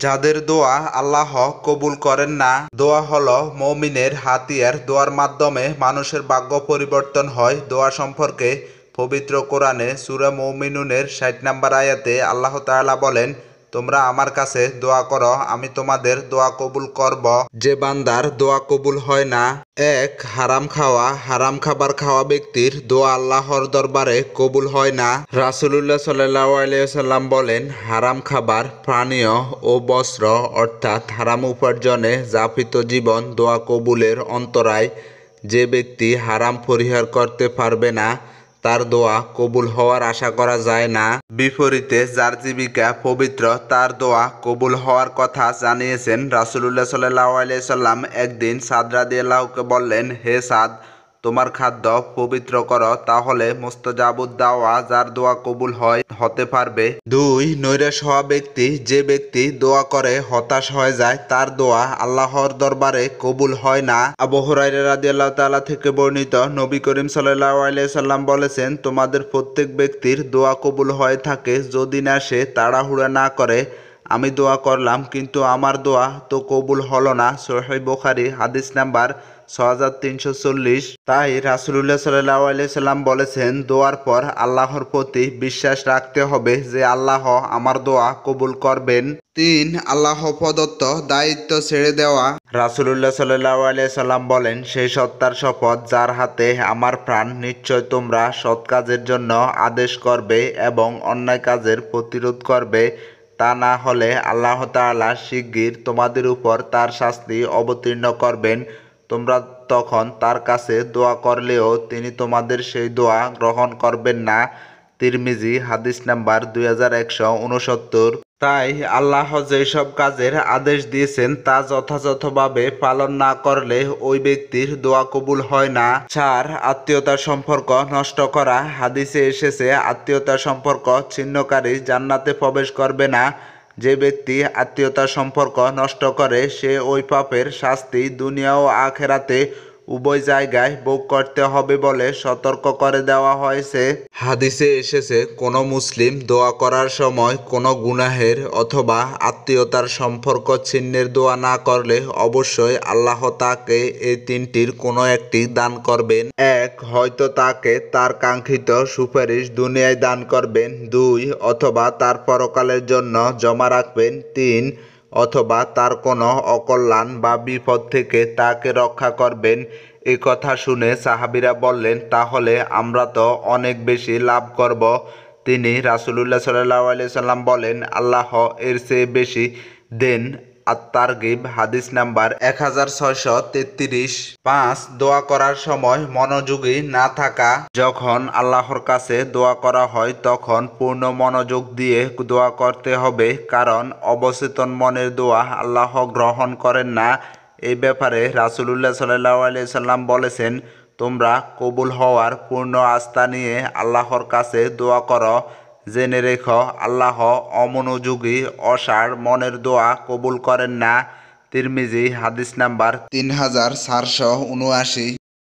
যাদের দোয়া আল্লাহ কবুল করেন না। দোয়া হলো মুমিনের হাতিয়ার। দোয়ার মাধ্যমে মানুষের ভাগ্য পরিবর্তন হয়। দোয়া সম্পর্কে পবিত্র কোরআনে সূরা মুমিনুনের ৬০ নম্বর আয়াতে আল্লাহ তাআলা বলেন, তোমরা আমার কাছে দোয়া করো, আমি তোমাদের দোয়া কবুল করব। যে বান্দার দোয়া কবুল হয় না, এক, হারাম খাওয়া। হারাম খাবার খাওয়া ব্যক্তির দোয়া আল্লাহর দরবারে কবুল হয় না। রাসূলুল্লাহ সাল্লাল্লাহু আলাইহি ওয়াসাল্লাম বলেন, হারাম খাবার, পানীয় ও বস্ত্র অর্থাৎ হারাম উপার্জনে যাপিত জীবন দোয়া কবুলের অন্তরায়। যে ব্যক্তি হারাম পরিহার করতে পারবে না, তার দোয়া কবুল হওয়ার আশা করা যায় না। বিপরীতে যার জীবিকা পবিত্র, তার দোয়া কবুল হওয়ার কথা জানিয়েছেন রাসূলুল্লাহ সাল্লাল্লাহু আলাইহি সাল্লাম। একদিন সাদ রাদিয়াল্লাহুকে বললেন, হে সাদ, তোমার খাদ্য পবিত্র করো, তাহলে মুস্তাজাবুদ দাওয়া, যার দোয়া কবুল হতে পারবে। দুই, নৈরাশ হওয়া ব্যক্তি। যে ব্যক্তি দোয়া করে হতাশ হয়ে যায়, তার দোয়া আল্লাহর দরবারে কবুল হয় না। আবু হুরায়রা রাদিয়াল্লাহু তাআলা থেকে বর্ণিত, নবী করিম সাল্লাল্লাহু আলাইহি সাল্লাম বলেছেন, তোমাদের প্রত্যেক ব্যক্তির দোয়া কবুল হয়ে থাকে যদি না সে তাড়াহুড়া না করে। আমি দোয়া করলাম কিন্তু আমার দোয়া তো কবুল হলো না। সহিহ বুখারী হাদিস নাম্বার ৬৩৪০। তাই রাসূলুল্লাহ সাল্লাল্লাহু আলাইহি সাল্লাম বলেছেন, দোয়ার পর আল্লাহর প্রতি বিশ্বাস রাখতে হবে যে আল্লাহ আমার দোয়া কবুল করবেন। তিন, আল্লাহ প্রদত্ত দায়িত্ব ছেড়ে দেওয়া। রাসূলুল্লাহ সাল্লাল্লাহু আলাইহি সাল্লাম বলেন, সেই সত্তার শপথ যার হাতে আমার প্রাণ, নিশ্চয় তোমরা সৎ কাজের জন্য আদেশ করবে এবং অন্যায় কাজের প্রতিরোধ করবে। তা না হলে আল্লাহ তাআলা শিগগির তোমাদের উপর তার শাস্তি অবতীর্ণ করবেন। তোমরা তখন তার কাছে দোয়া করলেও তিনি তোমাদের সেই দোয়া গ্রহণ করবেন না। তিরমিজি হাদিস নাম্বার 2169। তাই আল্লাহ যেসব কাজের আদেশ দিয়েছেন তা যথাযথভাবে পালন না করলে ওই ব্যক্তির দোয়া কবুল হয় না। চার, আত্মীয়তার সম্পর্ক নষ্ট করা। হাদিসে এসেছে, আত্মীয়তার সম্পর্ক ছিন্নকারী জান্নাতে প্রবেশ করবে না। যে ব্যক্তি আত্মীয়তার সম্পর্ক নষ্ট করে, সে ওই পাপের শাস্তি দুনিয়া ও আখেরাতে উভয় জায়গায় ভোগ করতে হবে বলে সতর্ক করে দেওয়া হয়েছে। হাদিসে এসেছে, কোনো মুসলিম দোয়া করার সময় কোনো গুনাহের অথবা আত্মীয়তার সম্পর্ক ছিন্নের দোয়া না করলে অবশ্যই আল্লাহ তাকে এই তিনটির কোনো একটি দান করবেন। এক, হয়তো তাকে তার কাঙ্ক্ষিত সুপারিশ দুনিয়ায় দান করবেন। দুই, অথবা তার পরকালের জন্য জমা রাখবেন। তিন, অথবা তার কোনো অকল্যাণ বা বিপদ থেকে তাকে রক্ষা করবেন। এই কথা শুনে সাহাবীরা বললেন, তাহলে আমরা তো অনেক বেশি লাভ করব। তিনি রাসূলুল্লাহ সাল্লাল্লাহু আলাইহি সাল্লাম বলেন, আল্লাহ এর চেয়ে বেশি দেন। আত-তারগিব হাদিস নাম্বার 1633। পাঁচ, দোয়া করার সময় মনোযোগী না থাকা। যখন আল্লাহর কাছে দোয়া করা হয় তখন পূর্ণ মনোযোগ দিয়ে দোয়া করতে হবে, কারণ অবচেতন মনের দোয়া আল্লাহ গ্রহণ করেন না। এই ব্যাপারে রাসূলুল্লাহ সাল্লাল্লাহু আলাইহি সাল্লাম বলেছেন, তোমরা কবুল হওয়ার পূর্ণ আস্থা নিয়ে আল্লাহর কাছে দোয়া করো। জেনে রেখো, আল্লাহ অমনোযোগী অসাড় মনের দোয়া কবুল করেন না। তিরমিজি হাদিস নাম্বার 3479।